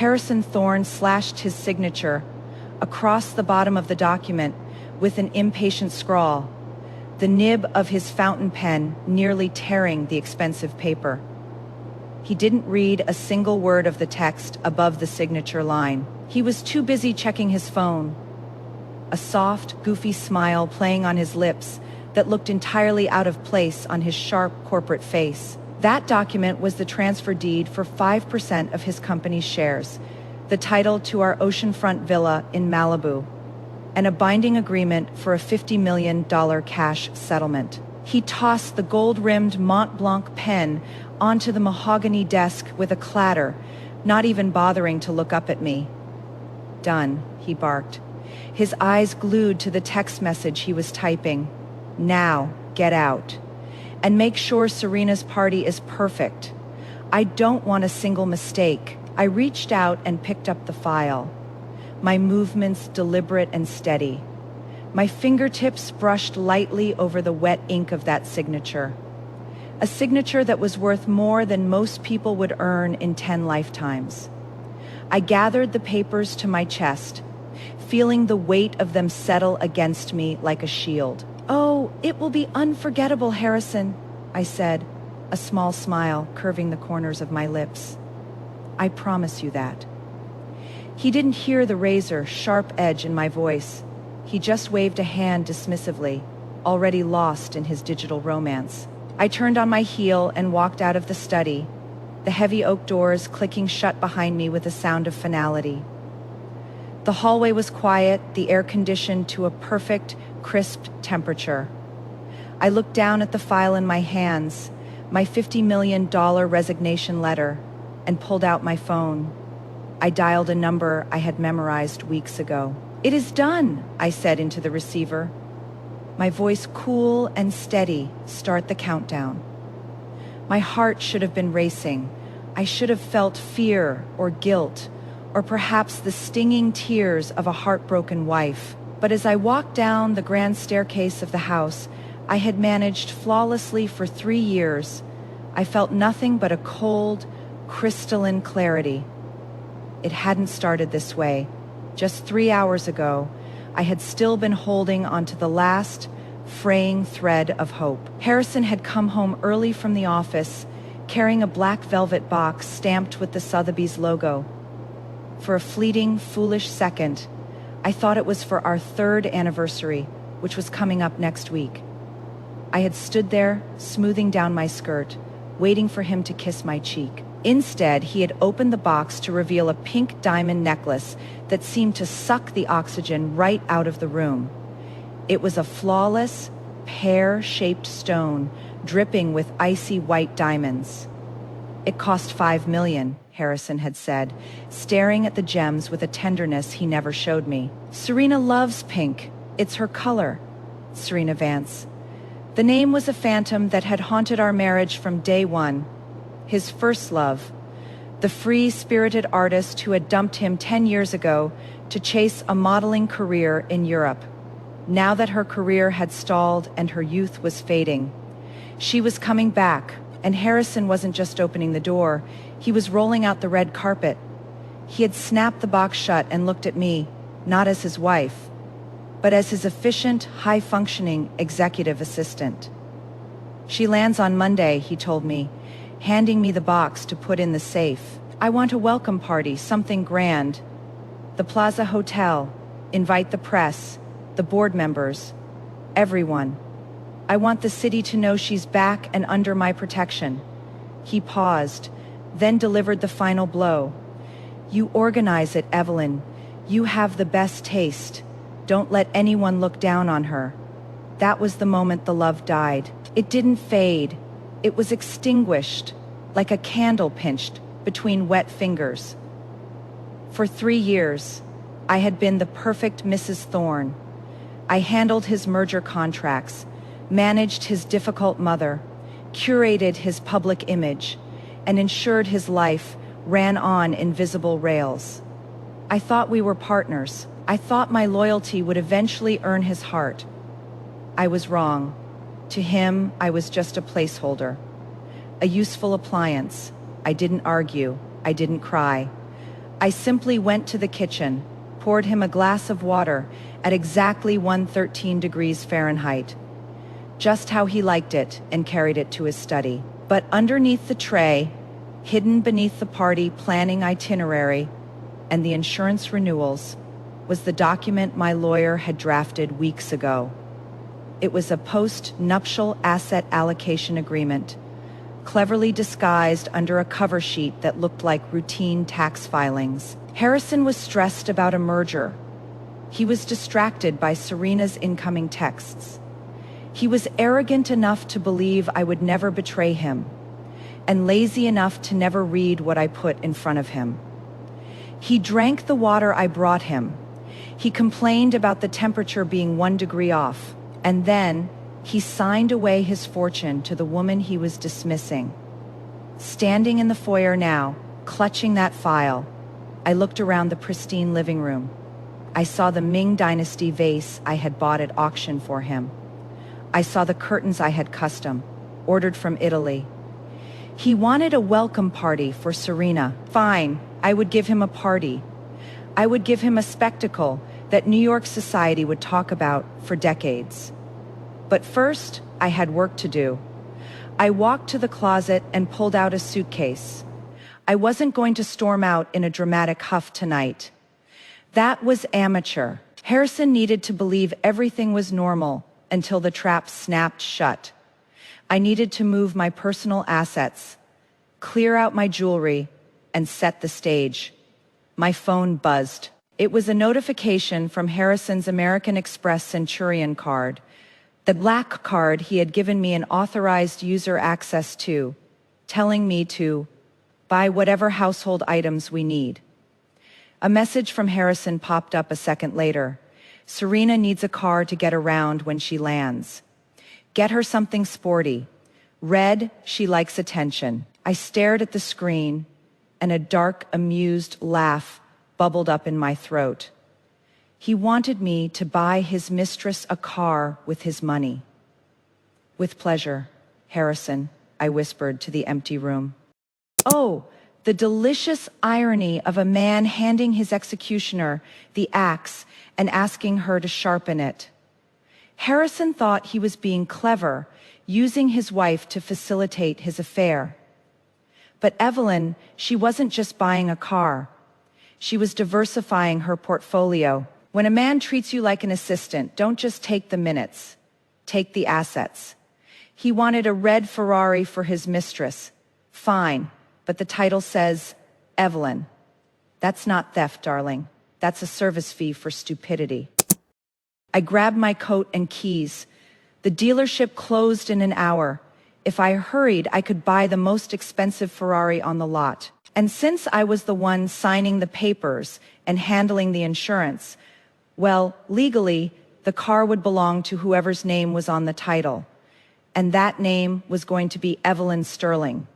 Harrison Thorne slashed his signature across the bottom of the document with an impatient scrawl, the nib of his fountain pen nearly tearing the expensive paper. He didn't read a single word of the text above the signature line. He was too busy checking his phone, a soft, goofy smile playing on his lips that looked entirely out of place on his sharp corporate face. That document was the transfer deed for 5% of his company's shares, the title to our oceanfront villa in Malibu, and a binding agreement for a $50 million cash settlement. He tossed the gold-rimmed Mont Blanc pen onto the mahogany desk with a clatter, not even bothering to look up at me. "Done," he barked, his eyes glued to the text message he was typing. "Now, get out. And make sure Serena's party is perfect. I don't want a single mistake." I reached out and picked up the file, my movements deliberate and steady. My fingertips brushed lightly over the wet ink of that signature. A signature that was worth more than most people would earn in 10 lifetimes. I gathered the papers to my chest, feeling the weight of them settle against me like a shield. "Oh, it will be unforgettable, Harrison," I said, a small smile curving the corners of my lips. "I promise you that." He didn't hear the razor-sharp edge in my voice. He just waved a hand dismissively, already lost in his digital romance. I turned on my heel and walked out of the study, the heavy oak doors clicking shut behind me with a sound of finality. The hallway was quiet, the air conditioned to a perfect, crisp temperature. I looked down at the file in my hands, my $50 million resignation letter, and pulled out my phone. I dialed a number I had memorized weeks ago. "It is done," I said into the receiver, my voice cool and steady. "Start the countdown." My heart should have been racing. I should have felt fear or guilt, or perhaps the stinging tears of a heartbroken wife. But as I walked down the grand staircase of the house I had managed flawlessly for 3 years, I felt nothing but a cold, crystalline clarity. It hadn't started this way. Just 3 hours ago, I had still been holding onto the last, fraying thread of hope. Harrison had come home early from the office, carrying a black velvet box stamped with the Sotheby's logo. For a fleeting, foolish second, I thought it was for our 3rd anniversary, which was coming up next week. I had stood there, smoothing down my skirt, waiting for him to kiss my cheek. Instead, he had opened the box to reveal a pink diamond necklace that seemed to suck the oxygen right out of the room. It was a flawless, pear-shaped stone dripping with icy white diamonds. "It cost $5 million, Harrison had said, staring at the gems with a tenderness he never showed me. "Serena loves pink. It's her color." Serena Vance. The name was a phantom that had haunted our marriage from day one. His first love, the free-spirited artist who had dumped him 10 years ago to chase a modeling career in Europe. Now that her career had stalled and her youth was fading, she was coming back, and Harrison wasn't just opening the door, he was rolling out the red carpet. He had snapped the box shut and looked at me, not as his wife, but as his efficient, high-functioning executive assistant. "She lands on Monday," he told me, handing me the box to put in the safe. "I want a welcome party, something grand. The Plaza Hotel, invite the press, the board members, everyone. I want the city to know she's back and under my protection." He paused, then delivered the final blow. "You organize it, Evelyn. You have the best taste. Don't let anyone look down on her." That was the moment the love died. It didn't fade. It was extinguished, like a candle pinched between wet fingers. For 3 years, I had been the perfect Mrs. Thorne. I handled his merger contracts, managed his difficult mother, curated his public image, and ensured his life ran on invisible rails. I thought we were partners. I thought my loyalty would eventually earn his heart. I was wrong. To him, I was just a placeholder, a useful appliance. I didn't argue. I didn't cry. I simply went to the kitchen, poured him a glass of water at exactly 113 degrees Fahrenheit, just how he liked it, and carried it to his study. But underneath the tray, hidden beneath the party planning itinerary and the insurance renewals, was the document my lawyer had drafted weeks ago. It was a post-nuptial asset allocation agreement, cleverly disguised under a cover sheet that looked like routine tax filings. Harrison was stressed about a merger. He was distracted by Serena's incoming texts. He was arrogant enough to believe I would never betray him, and lazy enough to never read what I put in front of him. He drank the water I brought him. He complained about the temperature being 1 degree off, and then he signed away his fortune to the woman he was dismissing. Standing in the foyer now, clutching that file, I looked around the pristine living room. I saw the Ming Dynasty vase I had bought at auction for him. I saw the curtains I had ordered from Italy. He wanted a welcome party for Serena. Fine, I would give him a party. I would give him a spectacle that New York society would talk about for decades. But first, I had work to do. I walked to the closet and pulled out a suitcase. I wasn't going to storm out in a dramatic huff tonight. That was amateur. Harrison needed to believe everything was normal until the trap snapped shut. I needed to move my personal assets, clear out my jewelry, and set the stage. My phone buzzed. It was a notification from Harrison's American Express Centurion card, the black card he had given me an authorized user access to, telling me to buy whatever household items we need. A message from Harrison popped up a second later. Serena needs a car to get around when she lands. Get her something sporty. Red, she likes attention. I stared at the screen, and a dark, amused laugh bubbled up in my throat. He wanted me to buy his mistress a car with his money. With pleasure, Harrison, I whispered to the empty room. Oh, the delicious irony of a man handing his executioner the axe and asking her to sharpen it. Harrison thought he was being clever, using his wife to facilitate his affair. But Evelyn, she wasn't just buying a car. She was diversifying her portfolio. When a man treats you like an assistant, don't just take the minutes, take the assets. He wanted a red Ferrari for his mistress. Fine, but the title says Evelyn. That's not theft, darling. That's a service fee for stupidity. I grabbed my coat and keys. The dealership closed in an hour. If I hurried, I could buy the most expensive Ferrari on the lot. And since I was the one signing the papers and handling the insurance, well, legally, the car would belong to whoever's name was on the title. And that name was going to be Evelyn Sterling.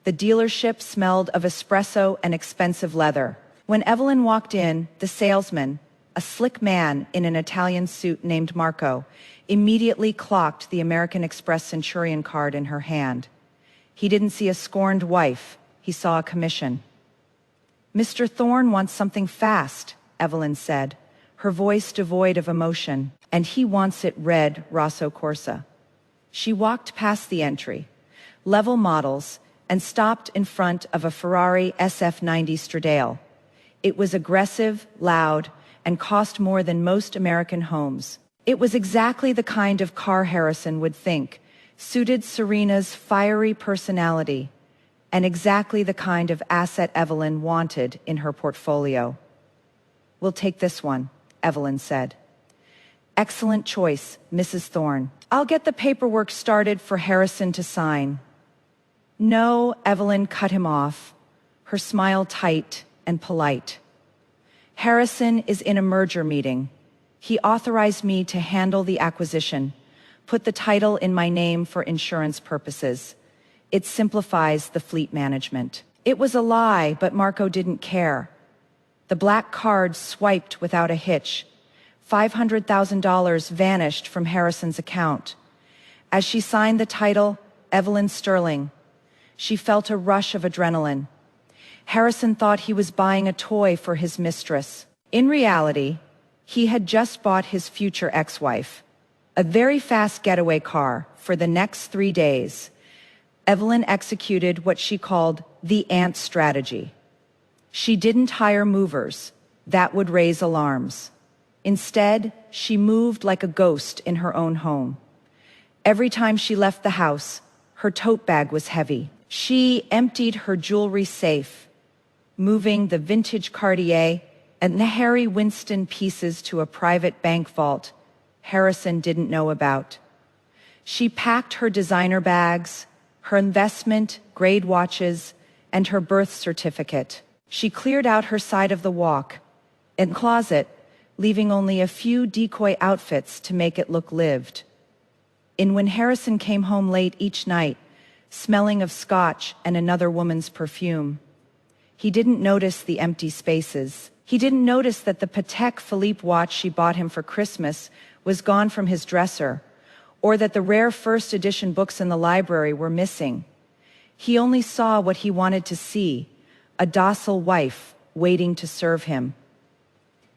The dealership smelled of espresso and expensive leather. When Evelyn walked in, the salesman, a slick man in an Italian suit named Marco, immediately clocked the American Express Centurion card in her hand. He didn't see a scorned wife, he saw a commission. Mr. Thorne wants something fast, Evelyn said, her voice devoid of emotion, and he wants it red Rosso Corsa. She walked past the entry, level models, and stopped in front of a Ferrari SF90 Stradale. It was aggressive, loud, and cost more than most American homes. It was exactly the kind of car Harrison would think suited Serena's fiery personality, and exactly the kind of asset Evelyn wanted in her portfolio. We'll take this one, Evelyn said. Excellent choice, Mrs. Thorne. I'll get the paperwork started for Harrison to sign. No, Evelyn cut him off, her smile tight and polite. Harrison is in a merger meeting. He authorized me to handle the acquisition, put the title in my name for insurance purposes. It simplifies the fleet management. It was a lie, but Marco didn't care. The black card swiped without a hitch. $500,000 vanished from Harrison's account. As she signed the title, Evelyn Sterling, she felt a rush of adrenaline. Harrison thought he was buying a toy for his mistress. In reality, he had just bought his future ex-wife a very fast getaway car for the next 3 days. Evelyn executed what she called the ant strategy. She didn't hire movers. That would raise alarms. Instead, she moved like a ghost in her own home. Every time she left the house, her tote bag was heavy. She emptied her jewelry safe, moving the vintage Cartier and the Harry Winston pieces to a private bank vault Harrison didn't know about. She packed her designer bags, her investment-grade watches, and her birth certificate. She cleared out her side of the walk and closet, leaving only a few decoy outfits to make it look lived. And when Harrison came home late each night, smelling of scotch and another woman's perfume, he didn't notice the empty spaces. He didn't notice that the Patek Philippe watch she bought him for Christmas was gone from his dresser, or that the rare first edition books in the library were missing. He only saw what he wanted to see, a docile wife waiting to serve him.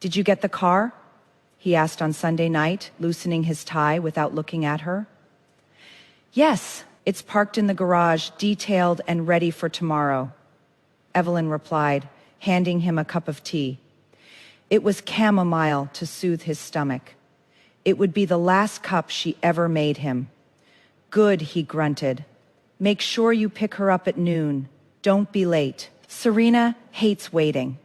"Did you get the car?" he asked on Sunday night, loosening his tie without looking at her. "Yes, it's parked in the garage, detailed and ready for tomorrow," Evelyn replied, handing him a cup of tea. It was chamomile to soothe his stomach. It would be the last cup she ever made him. "Good," he grunted. "Make sure you pick her up at noon. Don't be late. Serena hates waiting."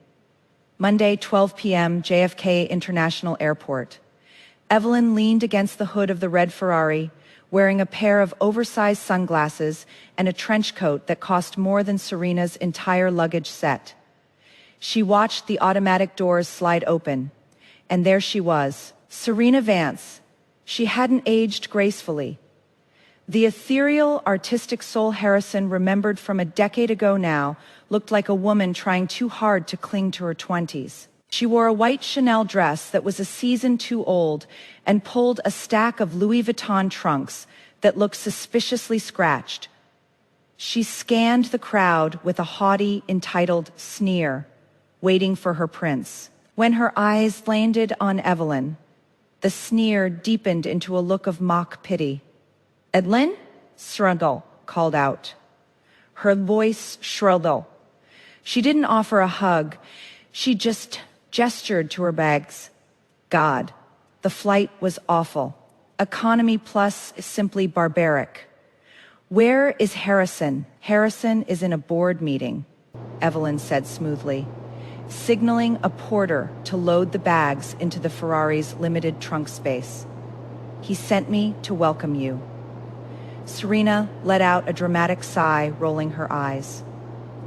Monday, 12 p.m., JFK International Airport. Evelyn leaned against the hood of the red Ferrari, wearing a pair of oversized sunglasses and a trench coat that cost more than Serena's entire luggage set. She watched the automatic doors slide open, and there she was, Serena Vance. She hadn't aged gracefully. The ethereal, artistic soul Harrison remembered from a decade ago now looked like a woman trying too hard to cling to her 20s. She wore a white Chanel dress that was a season too old and pulled a stack of Louis Vuitton trunks that looked suspiciously scratched. She scanned the crowd with a haughty, entitled sneer, waiting for her prince. When her eyes landed on Evelyn, the sneer deepened into a look of mock pity. "Evelyn?" Shruggle called out. Her voice shrilled. She didn't offer a hug. She just gestured to her bags. God, the flight was awful. Economy plus is simply barbaric. "Where is Harrison?" "Harrison is in a board meeting," Evelyn said smoothly, signaling a porter to load the bags into the Ferrari's limited trunk space. "He sent me to welcome you." Serena let out a dramatic sigh, rolling her eyes.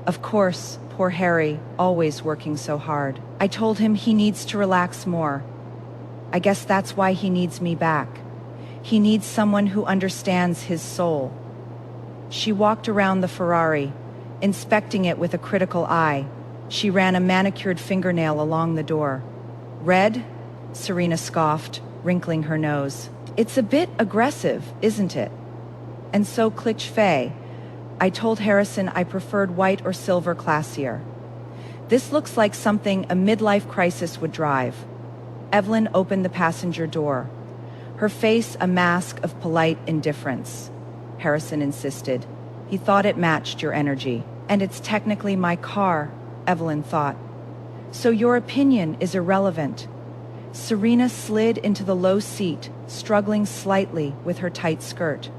"Of course, poor Harry, always working so hard. I told him he needs to relax more. I guess that's why he needs me back. He needs someone who understands his soul." She walked around the Ferrari, inspecting it with a critical eye. She ran a manicured fingernail along the door. "Red?" Serena scoffed, wrinkling her nose. "It's a bit aggressive, isn't it?" And so clicked Faye. "I told Harrison I preferred white or silver classier. This looks like something a midlife crisis would drive." Evelyn opened the passenger door, her face a mask of polite indifference. Harrison insisted. "He thought it matched your energy. And it's technically my car," Evelyn thought. "So your opinion is irrelevant." Serena slid into the low seat, struggling slightly with her tight skirt.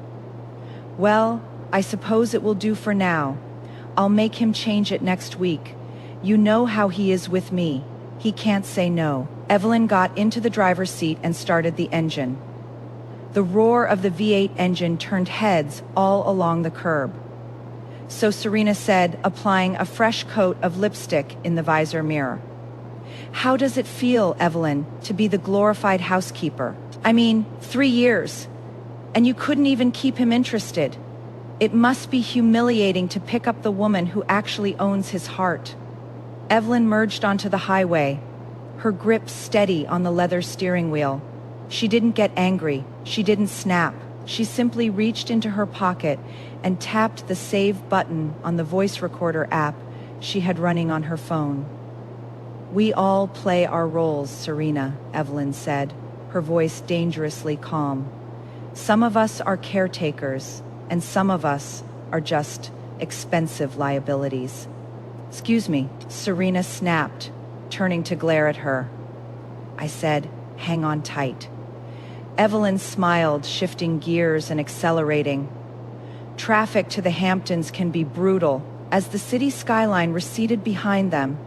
"Well, I suppose it will do for now. I'll make him change it next week. You know how he is with me. He can't say no." Evelyn got into the driver's seat and started the engine. The roar of the V8 engine turned heads all along the curb. So Serena said, applying a fresh coat of lipstick in the visor mirror. "How does it feel, Evelyn, to be the glorified housekeeper? I mean, 3 years. And you couldn't even keep him interested. It must be humiliating to pick up the woman who actually owns his heart." Evelyn merged onto the highway, her grip steady on the leather steering wheel. She didn't get angry. She didn't snap. She simply reached into her pocket and tapped the save button on the voice recorder app she had running on her phone. "We all play our roles, Serena," Evelyn said, her voice dangerously calm. "Some of us are caretakers, and some of us are just expensive liabilities." "Excuse me," Serena snapped, turning to glare at her. "I said, hang on tight." Evelyn smiled, shifting gears and accelerating. Traffic to the Hamptons can be brutal. As the city skyline receded behind them,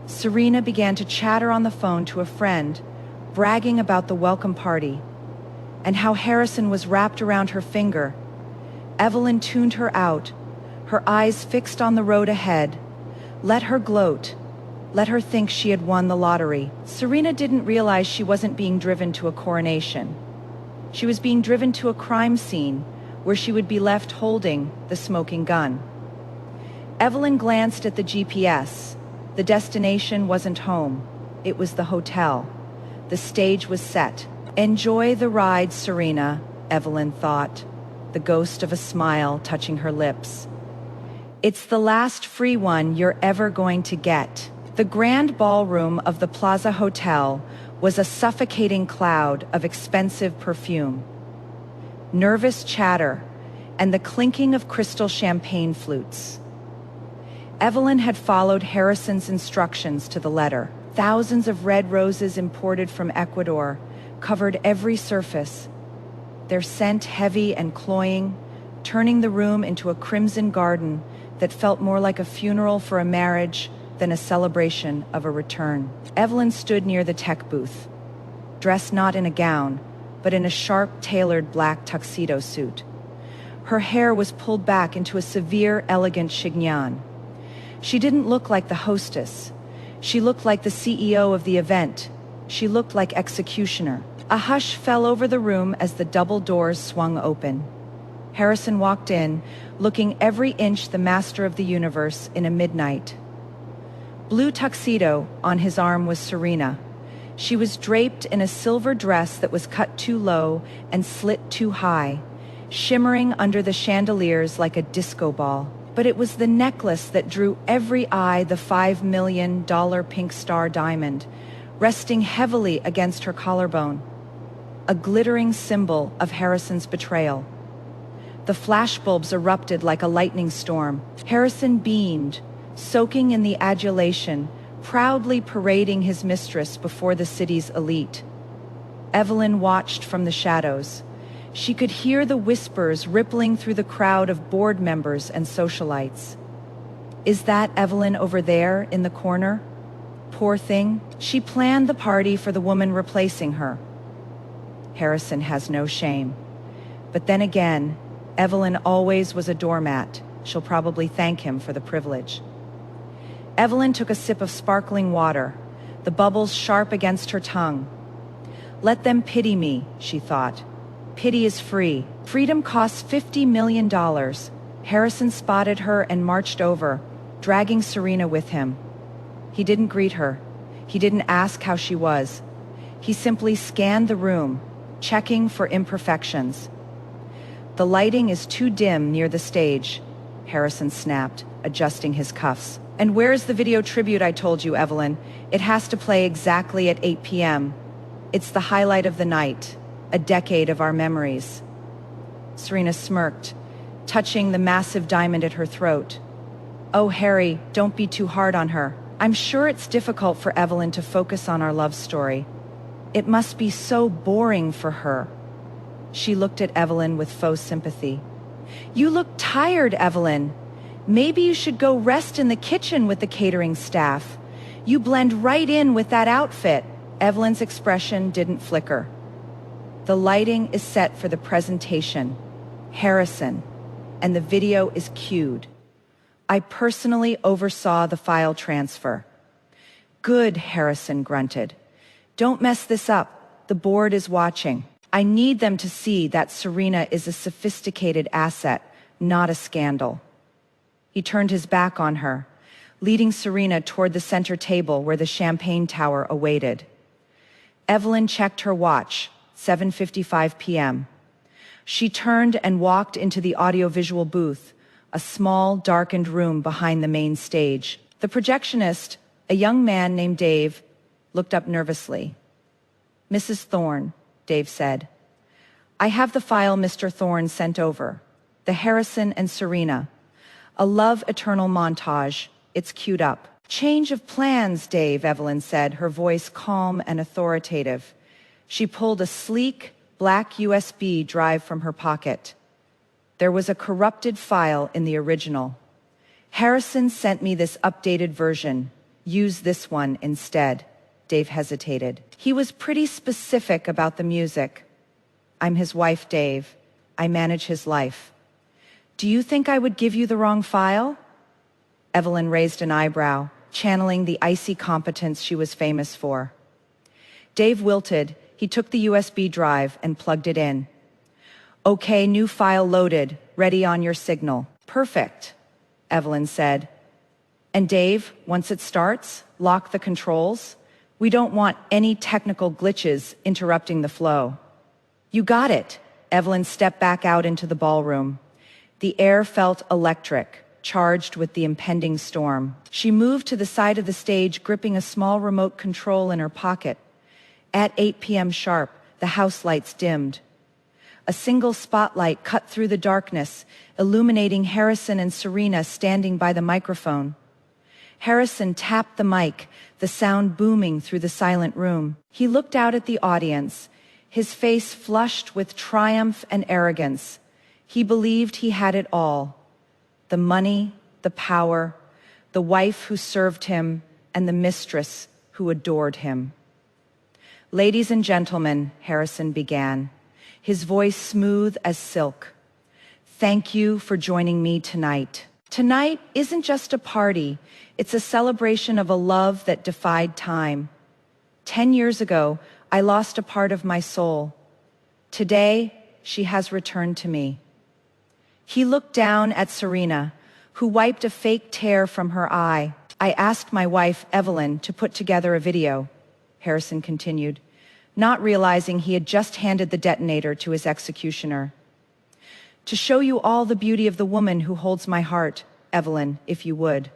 Serena began to chatter on the phone to a friend, bragging about the welcome party and how Harrison was wrapped around her finger. Evelyn tuned her out, her eyes fixed on the road ahead. Let her gloat. Let her think she had won the lottery. Serena didn't realize she wasn't being driven to a coronation. She was being driven to a crime scene where she would be left holding the smoking gun. Evelyn glanced at the GPS. The destination wasn't home. It was the hotel. The stage was set. "Enjoy the ride, Serena," Evelyn thought, the ghost of a smile touching her lips. "It's the last free one you're ever going to get." The grand ballroom of the Plaza Hotel was a suffocating cloud of expensive perfume, nervous chatter, and the clinking of crystal champagne flutes. Evelyn had followed Harrison's instructions to the letter. Thousands of red roses imported from Ecuador covered every surface, their scent heavy and cloying, turning the room into a crimson garden that felt more like a funeral for a marriage than a celebration of a return. Evelyn stood near the tech booth, dressed not in a gown, but in a sharp, tailored black tuxedo suit. Her hair was pulled back into a severe, elegant chignon. She didn't look like the hostess. She looked like the CEO of the event. She looked like executioner. A hush fell over the room as the double doors swung open. Harrison walked in, looking every inch the master of the universe in a midnight. Blue tuxedo, on his arm was Serena. She was draped in a silver dress that was cut too low and slit too high, shimmering under the chandeliers like a disco ball. But it was the necklace that drew every eye, the $5 million pink star diamond, resting heavily against her collarbone, a glittering symbol of Harrison's betrayal. The flashbulbs erupted like a lightning storm. Harrison beamed, soaking in the adulation, proudly parading his mistress before the city's elite. Evelyn watched from the shadows. She could hear the whispers rippling through the crowd of board members and socialites. "Is that Evelyn over there in the corner? Poor thing. She planned the party for the woman replacing her." Harrison has no shame. But then again, Evelyn always was a doormat. She'll probably thank him for the privilege. Evelyn took a sip of sparkling water, the bubbles sharp against her tongue. "Let them pity me," she thought. "Pity is free. Freedom costs $50 million. Harrison spotted her and marched over, dragging Serena with him. He didn't greet her. He didn't ask how she was. He simply scanned the room, checking for imperfections. "The lighting is too dim near the stage," Harrison snapped, adjusting his cuffs. "And where's the video tribute I told you, Evelyn? It has to play exactly at 8 p.m. It's the highlight of the night. A decade of our memories." Serena smirked, touching the massive diamond at her throat. "Oh, Harry, don't be too hard on her. I'm sure it's difficult for Evelyn to focus on our love story. It must be so boring for her." She looked at Evelyn with faux sympathy. "You look tired, Evelyn. Maybe you should go rest in the kitchen with the catering staff. You blend right in with that outfit." Evelyn's expression didn't flicker. "The lighting is set for the presentation, Harrison, and the video is cued. I personally oversaw the file transfer." "Good," Harrison grunted. "Don't mess this up. The board is watching. I need them to see that Serena is a sophisticated asset, not a scandal." He turned his back on her, leading Serena toward the center table where the champagne tower awaited. Evelyn checked her watch, 7:55 p.m. She turned and walked into the audiovisual booth, a small, darkened room behind the main stage. The projectionist, a young man named Dave, looked up nervously. "Mrs. Thorne," Dave said, "I have the file Mr. Thorne sent over. The Harrison and Serena. A love eternal montage. It's queued up." "Change of plans, Dave," Evelyn said, her voice calm and authoritative. She pulled a sleek, black USB drive from her pocket. There was a corrupted file in the original. "Harrison sent me this updated version. Use this one instead." Dave hesitated. He was pretty specific about the music. "I'm his wife, Dave. I manage his life." "Do you think I would give you the wrong file?" Evelyn raised an eyebrow, channeling the icy competence she was famous for. Dave wilted. He took the USB drive and plugged it in. "Okay, new file loaded. Ready on your signal." "Perfect," Evelyn said. "And Dave, once it starts, lock the controls. We don't want any technical glitches interrupting the flow." "You got it." Evelyn stepped back out into the ballroom. The air felt electric, charged with the impending storm. She moved to the side of the stage, gripping a small remote control in her pocket. At 8 p.m. sharp, the house lights dimmed. A single spotlight cut through the darkness, illuminating Harrison and Serena standing by the microphone. Harrison tapped the mic, the sound booming through the silent room. He looked out at the audience, his face flushed with triumph and arrogance. He believed he had it all: the money, the power, the wife who served him, and the mistress who adored him. "Ladies and gentlemen," Harrison began, his voice smooth as silk, "thank you for joining me tonight. Tonight isn't just a party, it's a celebration of a love that defied time. 10 years ago, I lost a part of my soul. Today, she has returned to me." He looked down at Serena, who wiped a fake tear from her eye. "I asked my wife, Evelyn, to put together a video," Harrison continued, not realizing he had just handed the detonator to his executioner. "To show you all the beauty of the woman who holds my heart, Evelyn, if you would."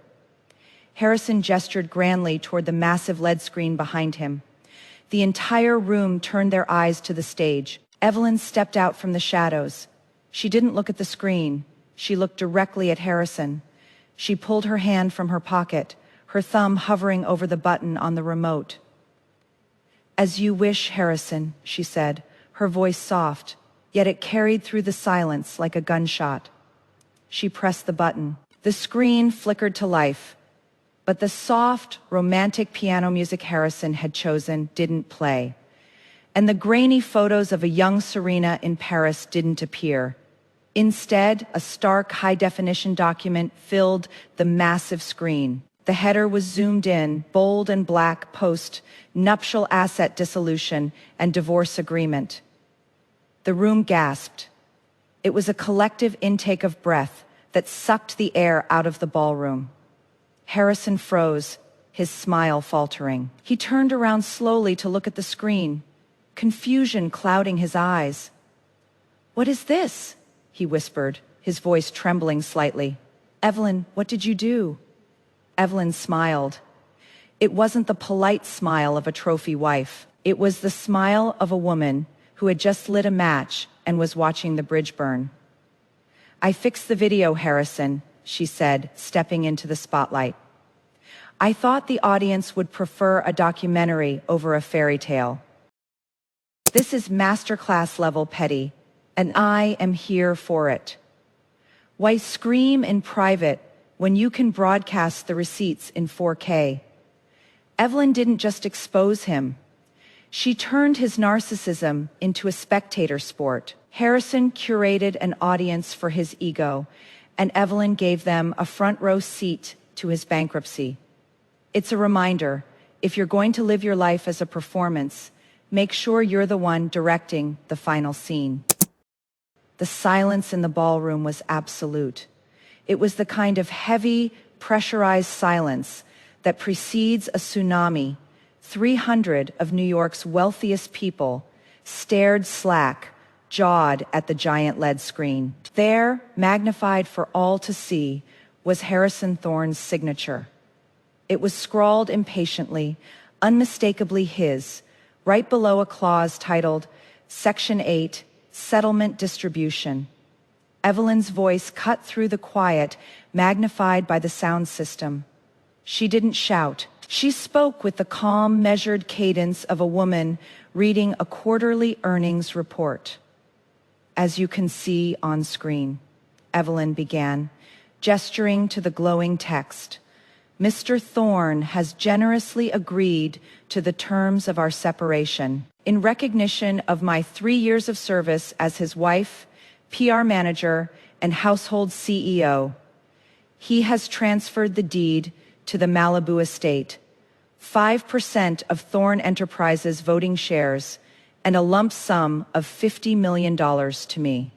Harrison gestured grandly toward the massive LED screen behind him. The entire room turned their eyes to the stage. Evelyn stepped out from the shadows. She didn't look at the screen. She looked directly at Harrison. She pulled her hand from her pocket, her thumb hovering over the button on the remote. "As you wish, Harrison," she said, her voice soft, yet it carried through the silence like a gunshot. She pressed the button. The screen flickered to life, but the soft, romantic piano music Harrison had chosen didn't play, and the grainy photos of a young Serena in Paris didn't appear. Instead, a stark, high-definition document filled the massive screen. The header was zoomed in, bold and black: post, nuptial asset dissolution, and divorce agreement. The room gasped. It was a collective intake of breath that sucked the air out of the ballroom. Harrison froze, his smile faltering. He turned around slowly to look at the screen, confusion clouding his eyes. "What is this?" he whispered, his voice trembling slightly. "Evelyn, what did you do?" Evelyn smiled. It wasn't the polite smile of a trophy wife. It was the smile of a woman who had just lit a match and was watching the bridge burn. "I fixed the video, Harrison," she said, stepping into the spotlight. "I thought the audience would prefer a documentary over a fairy tale. This is masterclass level petty, and I am here for it. Why scream in private when you can broadcast the receipts in 4K? Evelyn didn't just expose him. She turned his narcissism into a spectator sport. Harrison curated an audience for his ego, and Evelyn gave them a front row seat to his bankruptcy. It's a reminder, if you're going to live your life as a performance, make sure you're the one directing the final scene." The silence in the ballroom was absolute. It was the kind of heavy, pressurized silence that precedes a tsunami. 300 of New York's wealthiest people stared slack, jawed at the giant LED screen. There, magnified for all to see, was Harrison Thorne's signature. It was scrawled impatiently, unmistakably his, right below a clause titled Section 8, Settlement Distribution. Evelyn's voice cut through the quiet, magnified by the sound system. She didn't shout. She spoke with the calm, measured cadence of a woman reading a quarterly earnings report. As you can see on screen, Evelyn began, gesturing to the glowing text. Mr. Thorne has generously agreed to the terms of our separation. In recognition of my 3 years of service as his wife, PR manager, and household CEO, he has transferred the deed to the Malibu estate, 5% of Thorne Enterprises voting shares, and a lump sum of $50 million to me.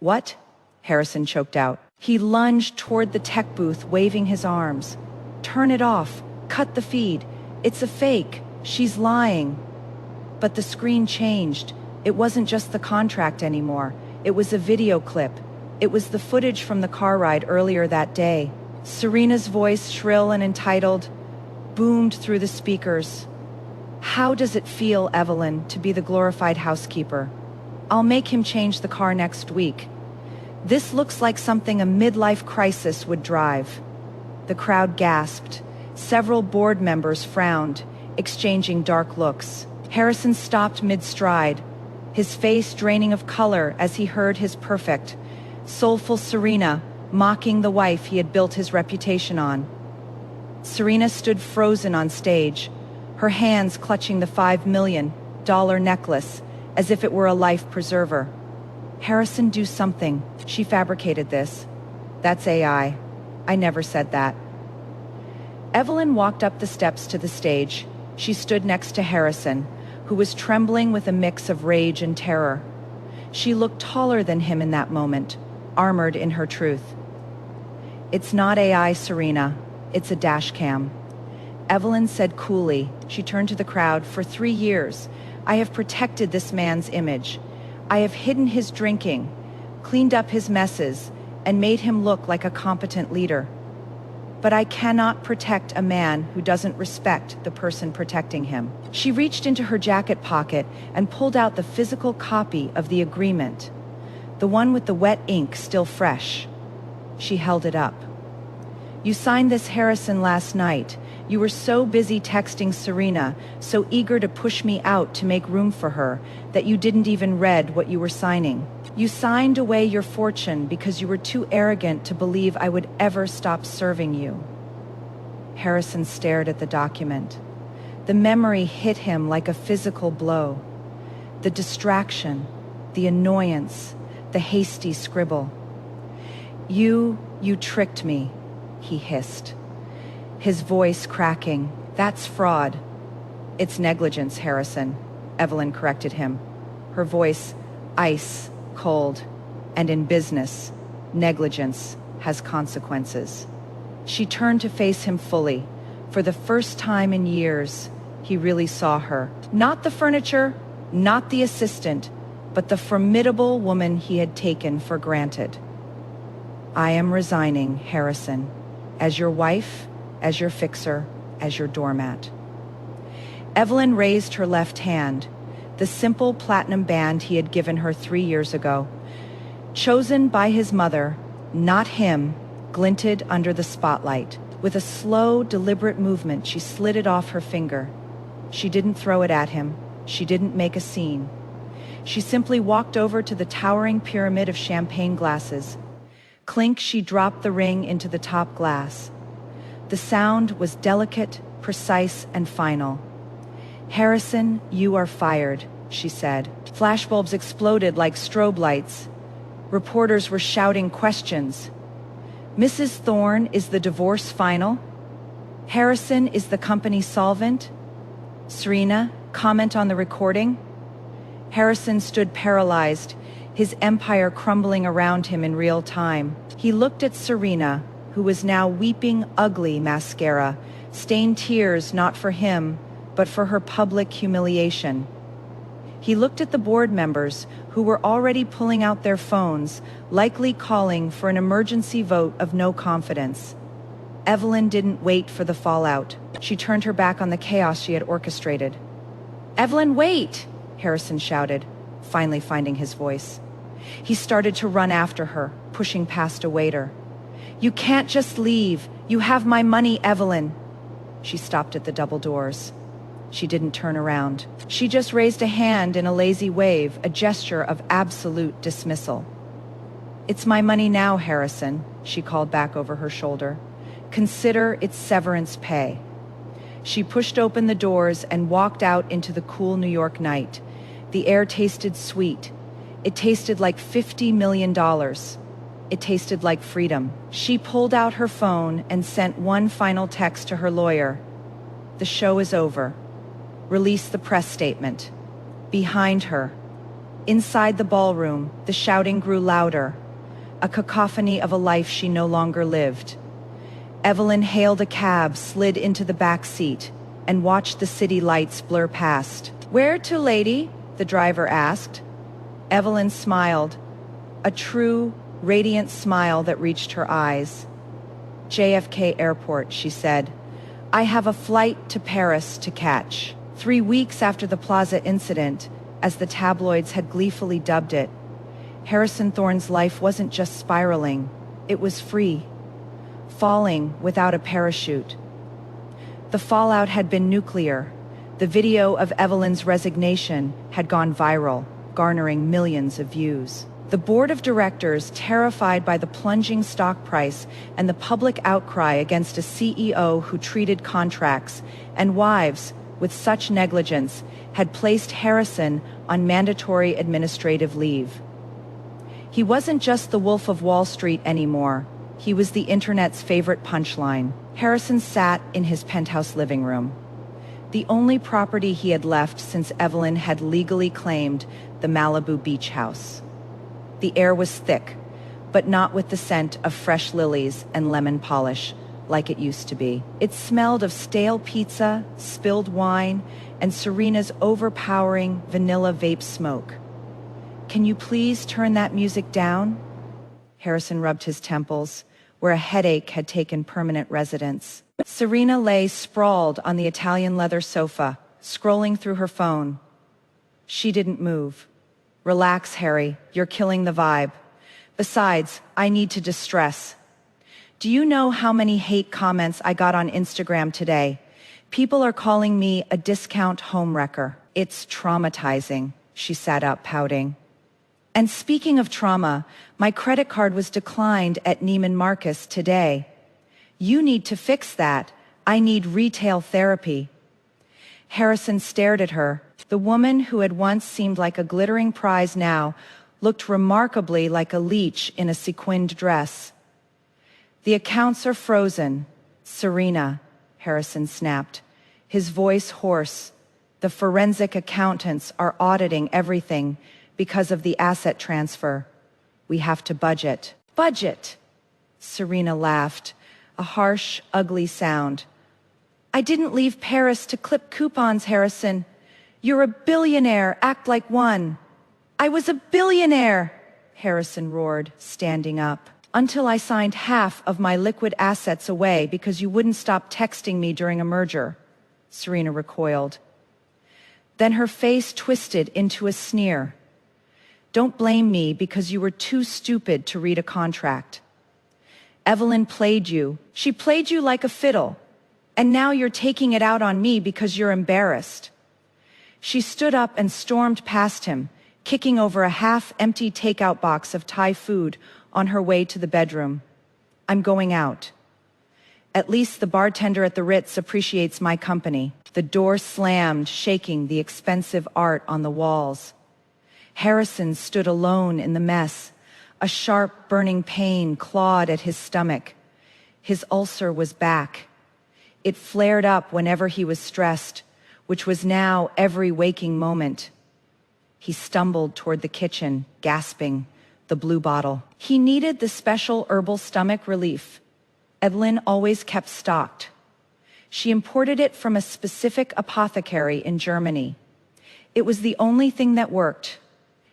What? Harrison choked out. He lunged toward the tech booth, waving his arms. Turn it off. Cut the feed. It's a fake. She's lying. But the screen changed. It wasn't just the contract anymore. It was a video clip. It was the footage from the car ride earlier that day. Serena's voice, shrill and entitled, boomed through the speakers. How does it feel, Evelyn, to be the glorified housekeeper? I'll make him change the car next week. This looks like something a midlife crisis would drive. The crowd gasped. Several board members frowned, exchanging dark looks. Harrison stopped mid-stride, his face draining of color as he heard his perfect, soulful Serena mocking the wife he had built his reputation on. Serena stood frozen on stage, her hands clutching the $5 million necklace as if it were a life preserver. Harrison, do something. She fabricated this. That's AI. I never said that. Evelyn walked up the steps to the stage. She stood next to Harrison, who was trembling with a mix of rage and terror. She looked taller than him in that moment, armored in her truth. It's not AI, Serena. It's a dash cam. Evelyn said coolly. She turned to the crowd. For 3 years, I have protected this man's image. I have hidden his drinking, cleaned up his messes, and made him look like a competent leader. But I cannot protect a man who doesn't respect the person protecting him. She reached into her jacket pocket and pulled out the physical copy of the agreement, the one with the wet ink still fresh. She held it up. You signed this, Harrison, last night. You were so busy texting Serena, so eager to push me out to make room for her, that you didn't even read what you were signing. You signed away your fortune because you were too arrogant to believe I would ever stop serving you. Harrison stared at the document. The memory hit him like a physical blow. The distraction, the annoyance, the hasty scribble. You tricked me, he hissed, his voice cracking. That's fraud. It's negligence, Harrison, Evelyn corrected him, her voice ice cold. And in business, negligence has consequences. She turned to face him fully. For the first time in years, he really saw her. Not the furniture, not the assistant, but the formidable woman he had taken for granted. I am resigning, Harrison, as your wife, as your fixer, as your doormat. Evelyn raised her left hand, the simple platinum band he had given her 3 years ago. Chosen by his mother, not him, glinted under the spotlight. With a slow, deliberate movement, she slid it off her finger. She didn't throw it at him. She didn't make a scene. She simply walked over to the towering pyramid of champagne glasses. Clink, she dropped the ring into the top glass. The sound was delicate, precise, and final. Harrison, you are fired, she said. Flashbulbs exploded like strobe lights. Reporters were shouting questions. Mrs. Thorne, is the divorce final? Harrison, is the company solvent? Serena, comment on the recording? Harrison stood paralyzed, his empire crumbling around him in real time. He looked at Serena, who was now weeping ugly mascara, stained tears not for him, but for her public humiliation. He looked at the board members, who were already pulling out their phones, likely calling for an emergency vote of no confidence. Evelyn didn't wait for the fallout. She turned her back on the chaos she had orchestrated. "Evelyn, wait!" Harrison shouted, finally finding his voice. He started to run after her, pushing past a waiter. "You can't just leave. You have my money, Evelyn." She stopped at the double doors. She didn't turn around. She just raised a hand in a lazy wave, a gesture of absolute dismissal. "It's my money now, Harrison," she called back over her shoulder. "Consider it severance pay." She pushed open the doors and walked out into the cool New York night. The air tasted sweet. It tasted like $50 million. It tasted like freedom. She pulled out her phone and sent one final text to her lawyer. "The show is over. Release the press statement." Behind her, inside the ballroom, the shouting grew louder, a cacophony of a life she no longer lived. Evelyn hailed a cab, slid into the back seat, and watched the city lights blur past. "Where to, lady?" the driver asked. Evelyn smiled, a true, radiant smile that reached her eyes. "JFK Airport," she said. "I have a flight to Paris to catch." 3 weeks after the Plaza incident, as the tabloids had gleefully dubbed it, Harrison Thorne's life wasn't just spiraling, it was free, falling without a parachute. The fallout had been nuclear. The video of Evelyn's resignation had gone viral, garnering millions of views. The board of directors, terrified by the plunging stock price and the public outcry against a CEO who treated contracts and wives with such negligence, had placed Harrison on mandatory administrative leave. He wasn't just the Wolf of Wall Street anymore. He was the internet's favorite punchline. Harrison sat in his penthouse living room, the only property he had left since Evelyn had legally claimed the Malibu beach house. The air was thick, but not with the scent of fresh lilies and lemon polish like it used to be. It smelled of stale pizza, spilled wine, and Serena's overpowering vanilla vape smoke. "Can you please turn that music down?" Harrison rubbed his temples, where a headache had taken permanent residence. Serena lay sprawled on the Italian leather sofa, scrolling through her phone. She didn't move. "Relax, Harry. You're killing the vibe. Besides, I need to distress. Do you know how many hate comments I got on Instagram today? People are calling me a discount homewrecker. It's traumatizing." She sat up, pouting. "And speaking of trauma, my credit card was declined at Neiman Marcus today. You need to fix that. I need retail therapy." Harrison stared at her. The woman who had once seemed like a glittering prize now looked remarkably like a leech in a sequined dress. "The accounts are frozen, Serena," Harrison snapped, his voice hoarse. "The forensic accountants are auditing everything because of the asset transfer. We have to budget." "Budget?" Serena laughed, a harsh, ugly sound. "I didn't leave Paris to clip coupons, Harrison. You're a billionaire, act like one." "I was a billionaire," Harrison roared, standing up, "until I signed half of my liquid assets away because you wouldn't stop texting me during a merger." Serena recoiled. Then her face twisted into a sneer. "Don't blame me because you were too stupid to read a contract. Evelyn played you. She played you like a fiddle. And now you're taking it out on me because you're embarrassed." She stood up and stormed past him, kicking over a half-empty takeout box of Thai food on her way to the bedroom. "I'm going out. At least the bartender at the Ritz appreciates my company." The door slammed, shaking the expensive art on the walls. Harrison stood alone in the mess. A sharp, burning pain clawed at his stomach. His ulcer was back. It flared up whenever he was stressed, which was now every waking moment. He stumbled toward the kitchen, gasping, the blue bottle. He needed the special herbal stomach relief Evelyn always kept stocked. She imported it from a specific apothecary in Germany. It was the only thing that worked.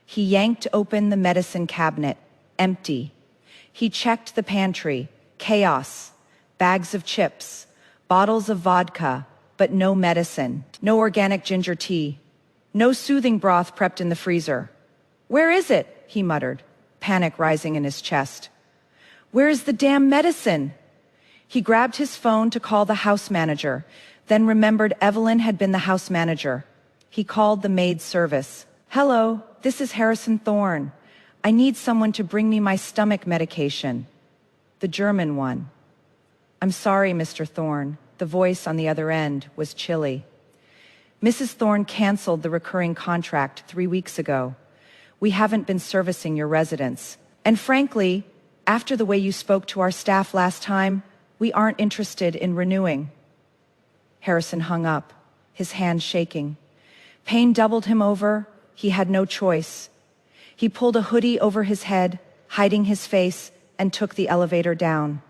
He yanked open the medicine cabinet, empty. He checked the pantry, chaos. bags of chips, bottles of vodka, but no medicine, no organic ginger tea, no soothing broth prepped in the freezer. "Where is it?" he muttered, panic rising in his chest. "Where is the damn medicine?" He grabbed his phone to call the house manager, then remembered Evelyn had been the house manager. He called the maid service. "Hello, this is Harrison Thorne. I need someone to bring me my stomach medication." The German one. "I'm sorry, Mr. Thorne." The voice on the other end was chilly. "Mrs. Thorne canceled the recurring contract 3 weeks ago. We haven't been servicing your residents. And frankly, after the way you spoke to our staff last time, we aren't interested in renewing." Harrison hung up, his hand shaking. Pain doubled him over. He had no choice. He pulled a hoodie over his head, hiding his face, and took the elevator down.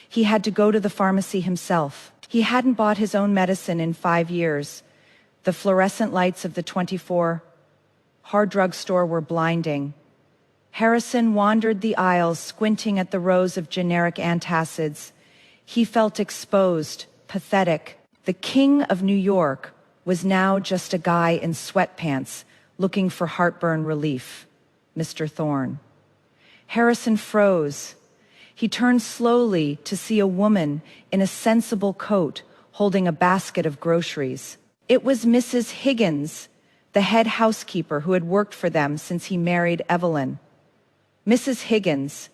He had to go to the pharmacy himself. He hadn't bought his own medicine in 5 years. The fluorescent lights of the 24 hard drug store were blinding. Harrison wandered the aisles, squinting at the rows of generic antacids. He felt exposed, pathetic. The king of New York was now just a guy in sweatpants looking for heartburn relief. Mr. Thorne. Harrison froze. He turned slowly to see a woman in a sensible coat holding a basket of groceries. It was Mrs. Higgins, the head housekeeper who had worked for them since he married Evelyn. Mrs. Higgins.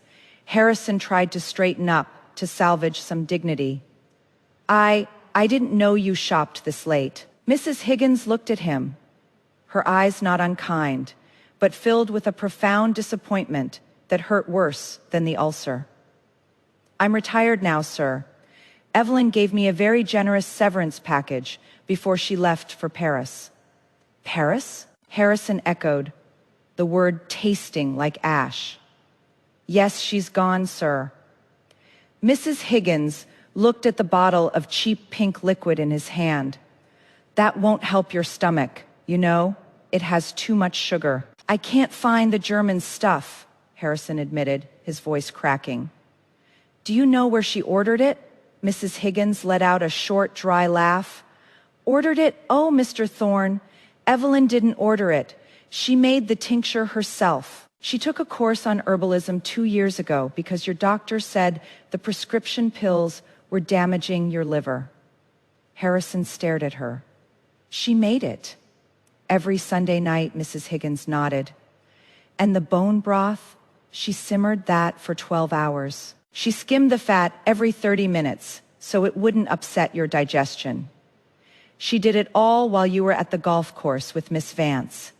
Harrison tried to straighten up to salvage some dignity. I didn't know you shopped this late." Mrs. Higgins looked at him, her eyes not unkind, but filled with a profound disappointment that hurt worse than the ulcer. "I'm retired now, sir. Evelyn gave me a very generous severance package before she left for Paris." "Paris?" Harrison echoed, the word tasting like ash. "Yes, she's gone, sir." Mrs. Higgins looked at the bottle of cheap pink liquid in his hand. "That won't help your stomach, you know? It has too much sugar." "I can't find the German stuff," Harrison admitted, his voice cracking. "Do you know where she ordered it?" Mrs. Higgins let out a short, dry laugh. "Ordered it? Oh, Mr. Thorne, Evelyn didn't order it. She made the tincture herself. She took a course on herbalism 2 years ago because your doctor said the prescription pills were damaging your liver." Harrison stared at her. "She made it." "Every Sunday night," Mrs. Higgins nodded. "And the bone broth? She simmered that for 12 hours. She skimmed the fat every 30 minutes so it wouldn't upset your digestion. She did it all while you were at the golf course with Miss Vance."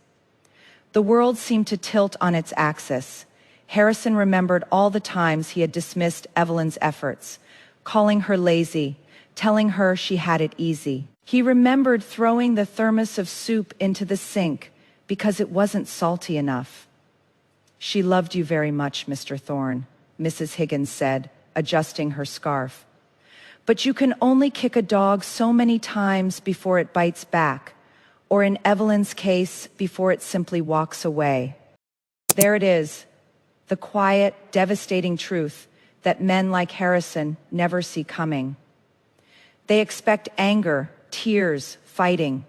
The world seemed to tilt on its axis. Harrison remembered all the times he had dismissed Evelyn's efforts, calling her lazy, telling her she had it easy. He remembered throwing the thermos of soup into the sink because it wasn't salty enough. "She loved you very much, Mr. Thorne," Mrs. Higgins said, adjusting her scarf. "But you can only kick a dog so many times before it bites back, or in Evelyn's case, before it simply walks away." There it is, the quiet, devastating truth that men like Harrison never see coming. They expect anger, tears, fighting,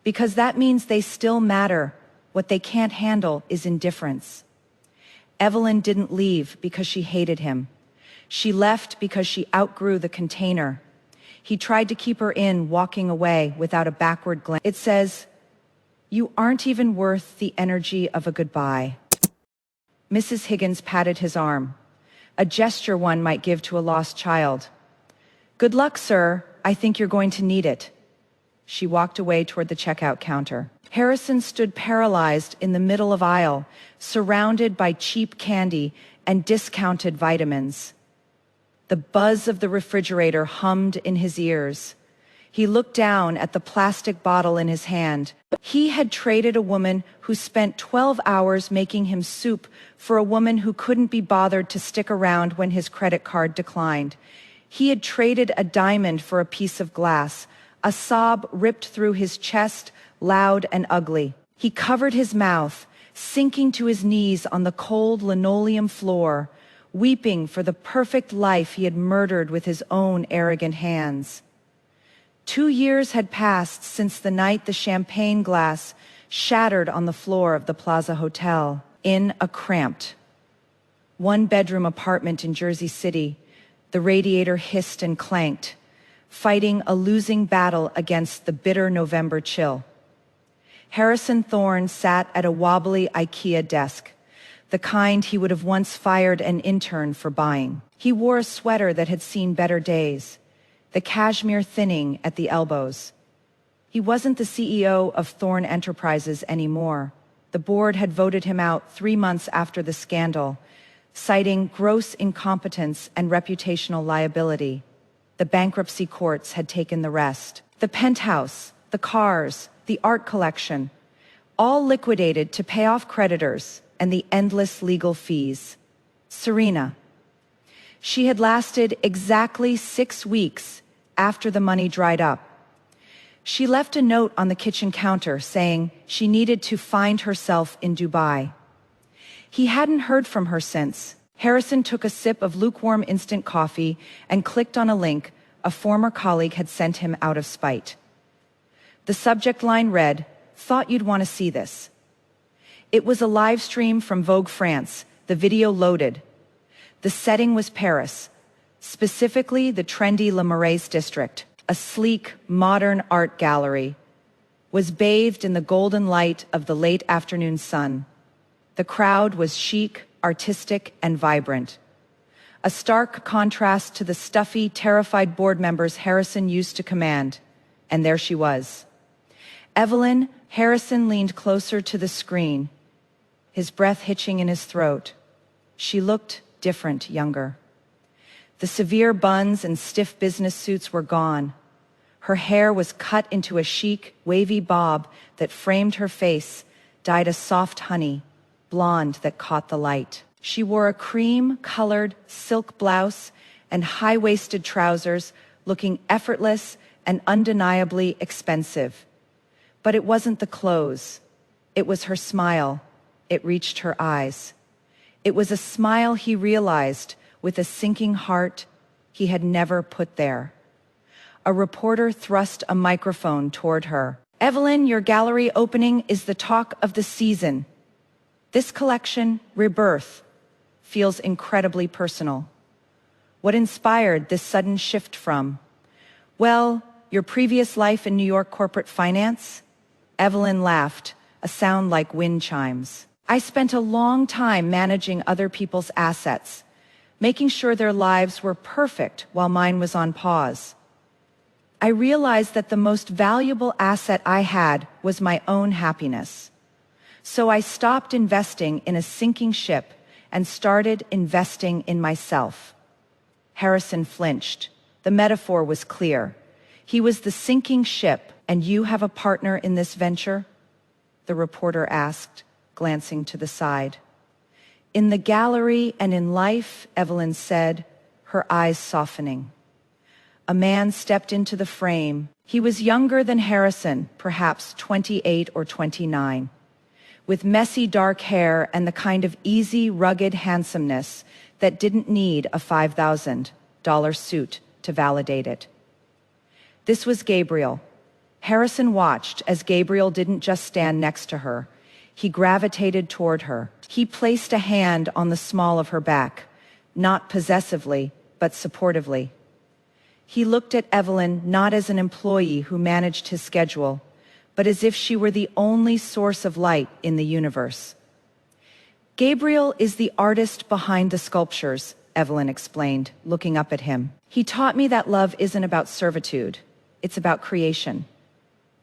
because that means they still matter. What they can't handle is indifference. Evelyn didn't leave because she hated him. She left because she outgrew the container. He tried to keep her in, walking away without a backward glance. It says, "You aren't even worth the energy of a goodbye." Mrs. Higgins patted his arm, a gesture one might give to a lost child. "Good luck, sir. I think you're going to need it." She walked away toward the checkout counter. Harrison stood paralyzed in the middle of aisle, surrounded by cheap candy and discounted vitamins. The buzz of the refrigerator hummed in his ears. He looked down at the plastic bottle in his hand. He had traded a woman who spent 12 hours making him soup for a woman who couldn't be bothered to stick around when his credit card declined. He had traded a diamond for a piece of glass. A sob ripped through his chest, loud and ugly. He covered his mouth, sinking to his knees on the cold linoleum floor, weeping for the perfect life he had murdered with his own arrogant hands. 2 years had passed since the night the champagne glass shattered on the floor of the Plaza Hotel. In a cramped, one-bedroom apartment in Jersey City, the radiator hissed and clanked, fighting a losing battle against the bitter November chill. Harrison Thorne sat at a wobbly IKEA desk, the kind he would have once fired an intern for buying. He wore a sweater that had seen better days, the cashmere thinning at the elbows. He wasn't the CEO of Thorne Enterprises anymore. The board had voted him out 3 months after the scandal, citing gross incompetence and reputational liability. The bankruptcy courts had taken the rest. The penthouse, the cars, the art collection, all liquidated to pay off creditors and the endless legal fees. Selena. She had lasted exactly 6 weeks after the money dried up. She left a note on the kitchen counter saying she needed to find herself in Dubai. He hadn't heard from her since. Harrison took a sip of lukewarm instant coffee and clicked on a link a former colleague had sent him out of spite. The subject line read, "Thought you'd want to see this." It was a live stream from Vogue France. The video loaded. The setting was Paris, specifically the trendy Le Marais district. A sleek, modern art gallery was bathed in the golden light of the late afternoon sun. The crowd was chic, artistic, and vibrant. A stark contrast to the stuffy, terrified board members Harrison used to command. And there she was. Evelyn. Harrison leaned closer to the screen, his breath hitching in his throat. She looked different, younger. The severe buns and stiff business suits were gone. Her hair was cut into a chic, wavy bob that framed her face, dyed a soft honey, blonde that caught the light. She wore a cream-colored silk blouse and high-waisted trousers, looking effortless and undeniably expensive. But it wasn't the clothes. It was her smile. It reached her eyes. It was a smile he realized, with a sinking heart, he had never put there. A reporter thrust a microphone toward her. "Evelyn, your gallery opening is the talk of the season. This collection, Rebirth, feels incredibly personal. What inspired this sudden shift from? Well, your previous life in New York corporate finance?" Evelyn laughed, a sound like wind chimes. "I spent a long time managing other people's assets, making sure their lives were perfect while mine was on pause. I realized that the most valuable asset I had was my own happiness. So I stopped investing in a sinking ship and started investing in myself." Harrison flinched. The metaphor was clear. He was the sinking ship, and you have a partner in this venture? The reporter asked, glancing to the side. "In the gallery and in life," Evelyn said, her eyes softening. A man stepped into the frame. He was younger than Harrison, perhaps 28 or 29, with messy dark hair and the kind of easy, rugged handsomeness that didn't need a $5,000 suit to validate it. This was Gabriel. Harrison watched as Gabriel didn't just stand next to her. He gravitated toward her. He placed a hand on the small of her back, not possessively, but supportively. He looked at Evelyn not as an employee who managed his schedule, but as if she were the only source of light in the universe. "Gabriel is the artist behind the sculptures," Evelyn explained, looking up at him. "He taught me that love isn't about servitude. It's about creation.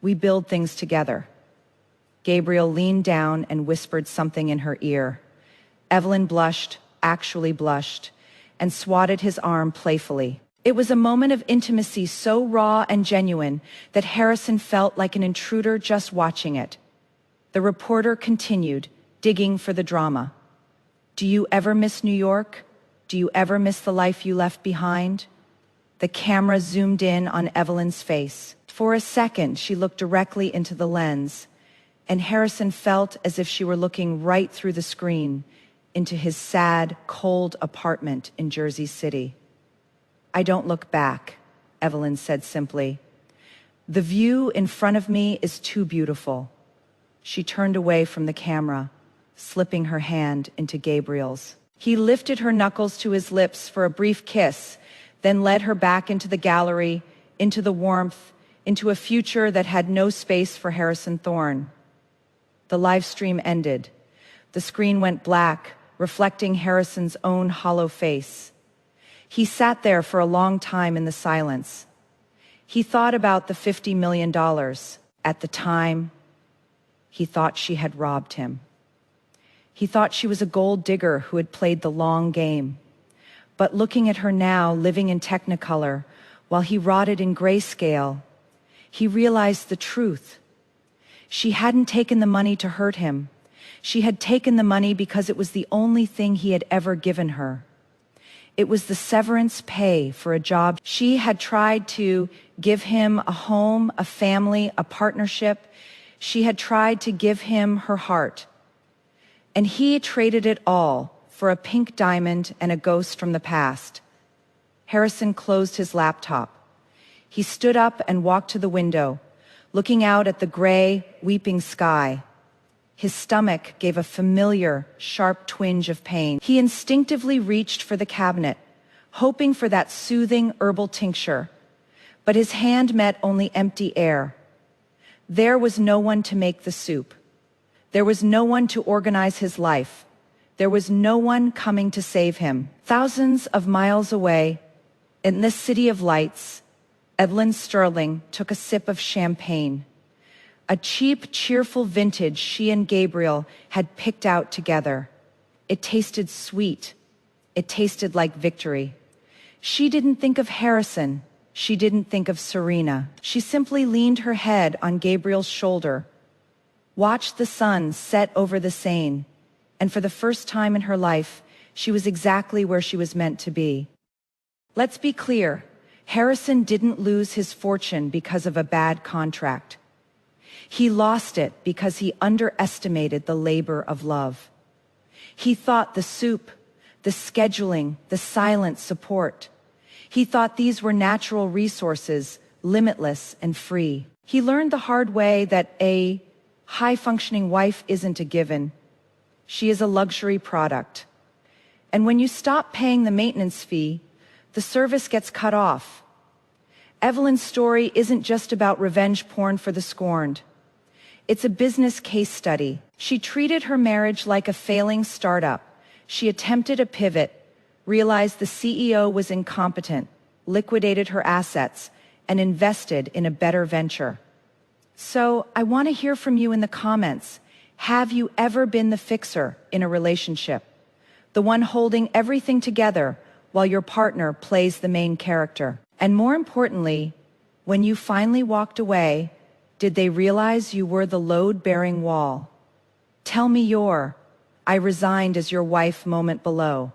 We build things together." Gabriel leaned down and whispered something in her ear. Evelyn blushed, actually blushed, and swatted his arm playfully. It was a moment of intimacy so raw and genuine that Harrison felt like an intruder just watching it. The reporter continued, digging for the drama. "Do you ever miss New York? Do you ever miss the life you left behind?" The camera zoomed in on Evelyn's face. For a second, she looked directly into the lens, and Harrison felt as if she were looking right through the screen, into his sad, cold apartment in Jersey City. "I don't look back," Evelyn said simply. "The view in front of me is too beautiful." She turned away from the camera, slipping her hand into Gabriel's. He lifted her knuckles to his lips for a brief kiss, then led her back into the gallery, into the warmth, into a future that had no space for Harrison Thorne. The live stream ended. The screen went black, reflecting Harrison's own hollow face. He sat there for a long time in the silence. He thought about the $50 million. At the time, he thought she had robbed him. He thought she was a gold digger who had played the long game. But looking at her now, living in Technicolor, while he rotted in grayscale, he realized the truth. She hadn't taken the money to hurt him. She had taken the money because it was the only thing he had ever given her. It was the severance pay for a job. She had tried to give him a home, a family, a partnership. She had tried to give him her heart. And he traded it all for a pink diamond and a ghost from the past. Harrison closed his laptop. He stood up and walked to the window, looking out at the gray, weeping sky. His stomach gave a familiar, sharp twinge of pain. He instinctively reached for the cabinet, hoping for that soothing herbal tincture. But his hand met only empty air. There was no one to make the soup. There was no one to organize his life. There was no one coming to save him. Thousands of miles away, in this city of lights, Evelyn Sterling took a sip of champagne. A cheap, cheerful vintage she and Gabriel had picked out together. It tasted sweet. It tasted like victory. She didn't think of Harrison. She didn't think of Serena. She simply leaned her head on Gabriel's shoulder, watched the sun set over the Seine, and for the first time in her life, she was exactly where she was meant to be. Let's be clear, Harrison didn't lose his fortune because of a bad contract. He lost it because he underestimated the labor of love. He thought the soup, the scheduling, the silent support. He thought these were natural resources, limitless and free. He learned the hard way that a high-functioning wife isn't a given. She is a luxury product. And when you stop paying the maintenance fee, the service gets cut off. Evelyn's story isn't just about revenge porn for the scorned. It's a business case study. She treated her marriage like a failing startup. She attempted a pivot, realized the CEO was incompetent, liquidated her assets, and invested in a better venture. So I want to hear from you in the comments. Have you ever been the fixer in a relationship? The one holding everything together while your partner plays the main character? And more importantly, when you finally walked away, did they realize you were the load-bearing wall? Tell me your "I resigned as your wife" moment below.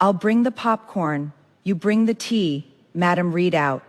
I'll bring the popcorn, you bring the tea, Madam Readout.